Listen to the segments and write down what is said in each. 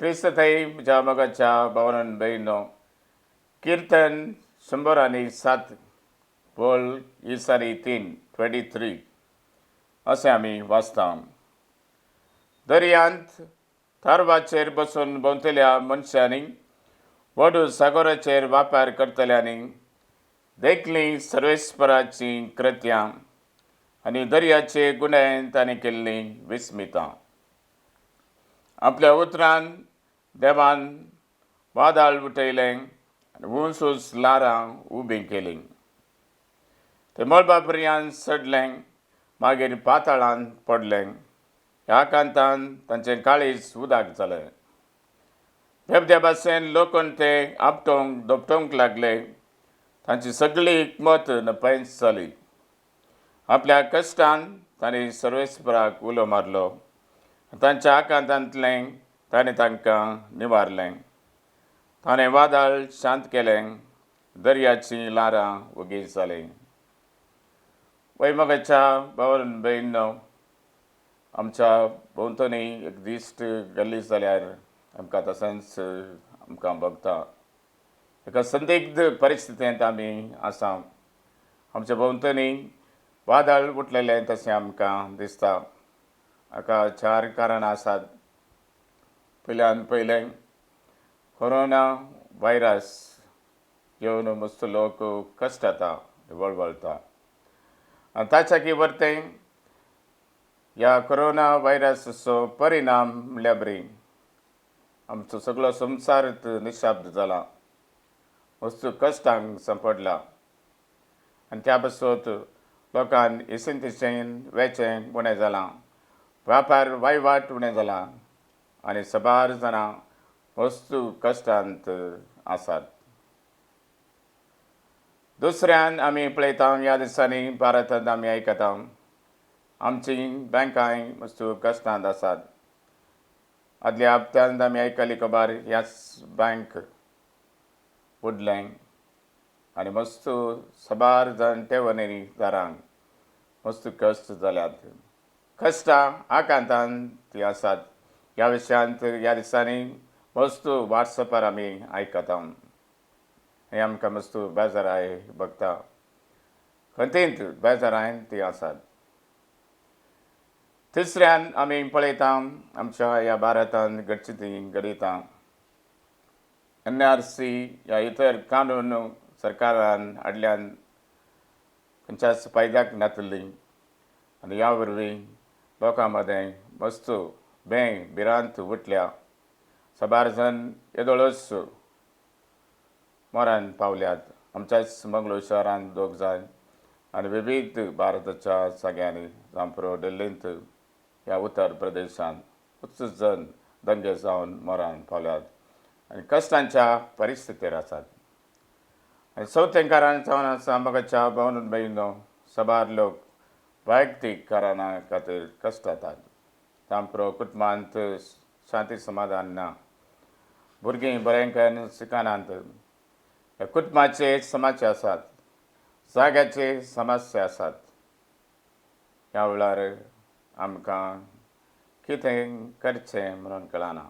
क्रिस्त थई म्हज्या मोगाच्या भावांनो बहिणो कीर्तन 107 बोल इसारी 3:23 असे आमी वाचता. दर्यांत तारवाचेर बसून भोंवतल्या मनशांनी वडू सागराचेर वापार करतल्यांनी देखलीं सर्वेस्पराची कृत्यां आनी दर्याचे गुन्हे तांणी केल्लीं विस्मितां. आपल्या उतरान देवान वादळ उठयलें आनी ऊंच ल्हारां उबीं केलीं. ते मळबापर्यंत सडलें, मागीर पाताळांत पडलें. ह्या आकांतान तांचें काळीज उदाक जालें. देबदेबासेन लोकून ते आपटोवंक दोपटोवंक लागले. तांची सगळी एकमत नपयस जाली. आपल्या कश्टान तांणी सर्वेस्पराक उलो मारलो. तांच्या आकांतांतलें ताणें तांकां निवारलें. ताणें वादळ शांत केलें, दर्याचीं ल्हारां ओगी जालीं. वैमगाच्या भावांनो भयणींनो, आमच्या भोंवतणी एक दिश्ट गेल्ली जाल्यार आमकां तशेंच आमकां भोगता. एका संदिग्ध परिस्थितींत आमी आसा. आमच्या भोंवतणी वादळ उठलेलें तशें आमकां दिसता. हाका 4 कारणां आसात. पयल्यान पयलें कोरोना वायरस येवन मस्त लोक कश्ट येता, वळवळटा. आनी ताच्याकी वर्तें ह्या कोरोना वायरसाचो परिणाम म्हणल्यार बरी आमचो सगळो संवसार निशब्द जाला. मस्त कश्टांक सांपडला. आनी त्या पासत लोकांक इसेन तिसेन वेचें उणें जालां. व्यापार वहिवाट उणें जाला आनी सबार जाणां मस्त कश्टांत आसात. दुसऱ्यान आमी पळयता ह्या दिसांनी भारतांत आमी आयकता आमची बँकाय मस्त कश्टांत आसात. आदल्या हप्त्यांत आमी आयकली खबर ह्याच बँक बुडलें आनी मस्त सबार जाण ठेवणीदारांक मस्त कश्ट जाल्यात. कश्टां आकांतान तीं आसात. ह्या विशयांत ह्या दिसांनी मस्त वॉट्सॅपार आमी आयकता. हें आमकां मस्त बेजाराय भोगता. खंयतींच बेजारायन तीं आसात. तिसऱ्यान आमी पळयता आमच्या ह्या भारतांत गडचितीं घडयता. NRC ह्या इतर कानून सरकारान हाडल्यान खंयच्याच फायद्याक नातलीं आनी ह्या वरवीं लोकां मदें मस्त भिरांत उठल्या. सबार जाण येदोळच मरण पावल्यात. आमच्याच मंगळूर शहरांत 2 जाण आनी विविध भारताच्या जाग्यांनी जांपरो दिल्लींत ह्या उत्तर प्रदेशांत 25 जाण दंगे जावन मरण पावल्यात आनी कश्टांच्या परिस्थितीर आसात. आनी चवथें कारण जावन आसा मोगाच्या भावांनो भयणींनो, सबार लोक वैयक्तीक कारणां खातीर कश्ट येतात. जांपरो कुटुंबांत शांती समाधान ना. भुरगीं बरें शिकनात. कुटुंबाचे समस्या आसात. जाग्याचे समस्या आसात. ह्या वेळार आमकां कितें करचें म्हणून कळना.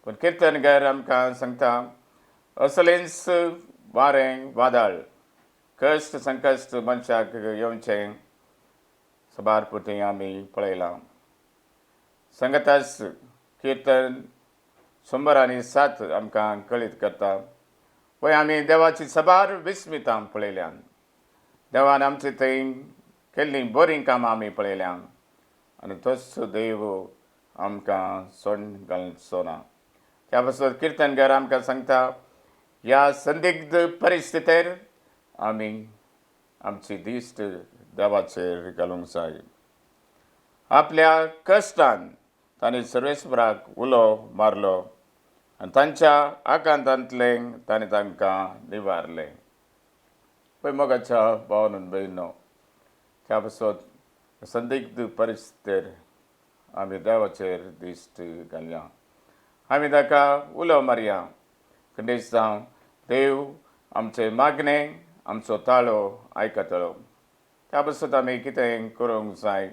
पूण किर्तनकार आमकां सांगता असलेंच वारें वादळ कश्ट संकश्ट मनशाक येवचें सबार पुटी आमी पळयलां. संगतास कीर्तन 107 आमकां कळीत करता. पळय आमी देवाची सबार विस्मितां पळयल्यान. देवान आमचे थंय केल्लीं बरीं कामां आमी पळयल्यां आनी तोच देव आमकां सोडून घालचो ना. त्या पासत कीर्तनकार आमकां सांगता ह्या संदिग्ध परिस्थितीर आमी आमची दिश्ट देवाचेर घालूंक जाय. आपल्या कश्टान तांणी सर्वेस्पराक उलो मारलो आनी तांच्या आकांतांतलें ताणें तांकां निवारलें. पळय मोगाच्या भावांनो भयणींनो, त्या पासत संदिग्ध परिस्थितीर आमी देवाचेर दिश्ट घालया. आमी ताका उलो मारया. खंडेच जावं देव आमचे मागणें आमचो ताळो आयकतलो. त्या पासत आमी कितें करूंक जाय.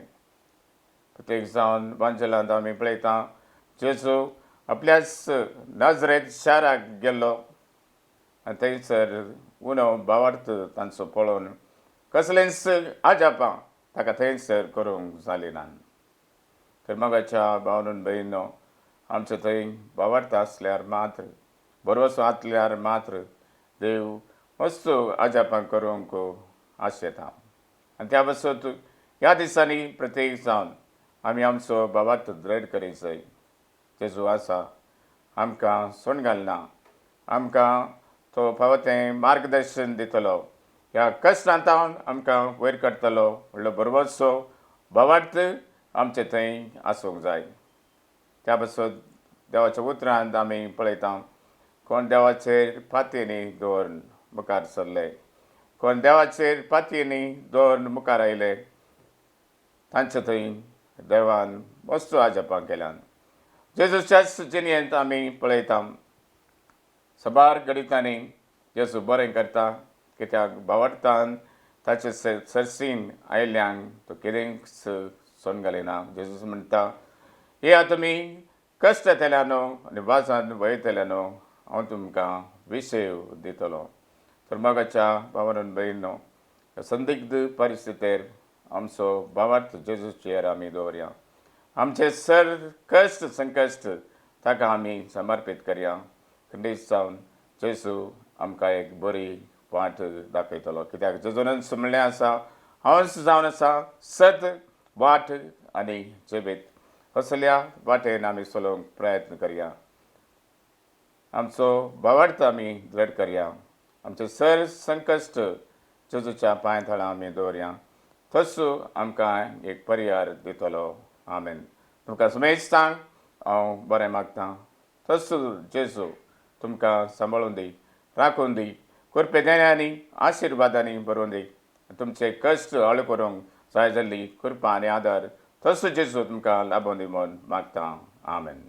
प्रत्येक जावन बांजलांत आमी पळयता जेजू आपल्याच नाजरेत शाराक गेल्लो आनी थंयसर उणो भावार्थ तांचो पळोवन कसलेंच आजापां ताका थंयसर करूंक जाली ना. तर मगाच्या भावन भयणो, आमचे थंय भावार्थ आसल्यार मात्र बरोसो आसल्यार मात्र देव मस्त आजापां करूंक आशेता. आनी त्या पासत ह्या दिसांनी प्रत्येक जावन आमी आमचो भावार्थ दृढ करीत जाय. जेजू आसा आमकां सोण घालना, आमकां तो फावो तें मार्गदर्शन दितलो, ह्या कश्टांतावन आमकां वयर काडटलो म्हणलो बरोबरसो भावार्थ आमचे थंय आसूंक जाय. त्या पासत देवाच्या उतरांत आमी पळयता, कोण देवाचेर फांतयेनी दवरून मुखार सरले, कोण देवाचेर फांतयेनी दवरून मुखार आयले, तांचे थंय देवान मस्त आजापां केल्यान. जेजूच्याच जिणेंत आमी पळयता, सबार घडितांनी जेजू बरें करता, कित्याक भावार्थान ताचे सरसीन आयिल्ल्यांक तो कितेंच सोन घालिना. जेजू म्हणटा, येया तुमी कश्ट येतल्या न्हू आनी वाजान वयतल्या न्हू, हांव तुमकां विशेव दितलो. तर मोगाच्या भावान भयणो, संदिग्ध परिस्थितीर आमचो भावार्थ जेजूचेर आमी दवरया. आमचे सर कश्ट संकश्ट ताका आमी समर्पीत करया. खंडीत जावन जेजू आमकां एक बरी वाट दाखयतलो, कित्याक जेजूनच म्हणलें आसा, हांवच जावन आसा सत वाट आनी जिवीत. असल्या वाटेन आमी चलोवंक प्रयत्न करया. आमचो भावार्थ आमी दृढ करया. आमचे सर संकश्ट जेजूच्या पांय थळा आमी दवरया. तसो आमकां एक पर्याय दितलो. आमेन. तुमकां सुमेस्तांक हांव बरें मागतां. तसो जेजू तुमकां सांबाळून दी, राखून दी, कृपे देण्यानी आशिर्वादांनी भरून दी. तुमचे कश्ट हळ करूंक जाय जाल्ली कृपा आनी आदार तसो जेजू तुमकां लाबून दी म्हूण मागतां. आमेन.